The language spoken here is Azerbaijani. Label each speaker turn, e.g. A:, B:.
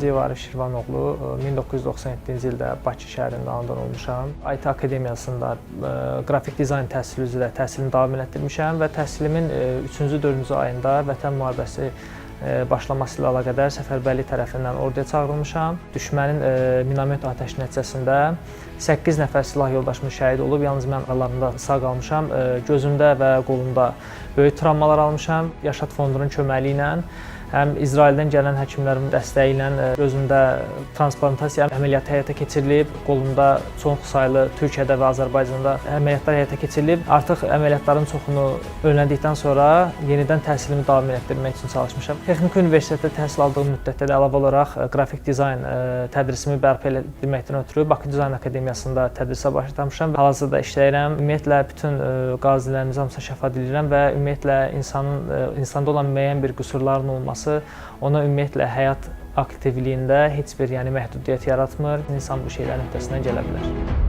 A: Hacıyev Arif Şirvanoğlu, 1997-ci ildə Bakı şəhərində anadan olmuşam. IT Akademiyasında qrafik dizayn təhsili üzrə təhsilimi davam etdirmişəm və təhsilimin 3-cü, 4-cü ayında Vətən müharibəsi başlaması ilə əlaqədar Səfərbərlik tərəfindən orduya çağırılmışam. Düşmənin minamet atəşi nəticəsində 8 nəfər silah yoldaşımız şəhid olub, yalnız mən aralarında sağ qalmışam. Gözümdə və qolumda böyük travmalar almışam. Yaşad fondunun köməyi ilə həm İsraildən gələn həkimlərin dəstəyi ilə gözümdə transplantasiya əməliyyatı həyata keçirilib, qolumda çox saylı Türkiyədə və Azərbaycanda əməliyyatlar həyata keçirilib. Artıq əməliyyatların çoxunu öyrəndikdən sonra yenidən təhsilimi davam etdirmək üçün çalışmışam. Texniki universitetdə təhsil aldığım müddətdə də əlavə olaraq qrafik dizayn tədrisimi bərpa etdirməkdən ötürü Bakı Dizayn Akademiyasında tədrisə başlamışam və hal-hazırda işləyirəm. Ümumiyyətlə bütün qazilərimizə hamısına şəfa diləyirəm və ümumiyyətlə insanda olan müəyyən bir qüsurların olması ona ümumiyyətlə həyat aktivliyində heç bir məhdudiyyət yaratmır. İnsan bu şeylərin öhdəsindən gələ bilər.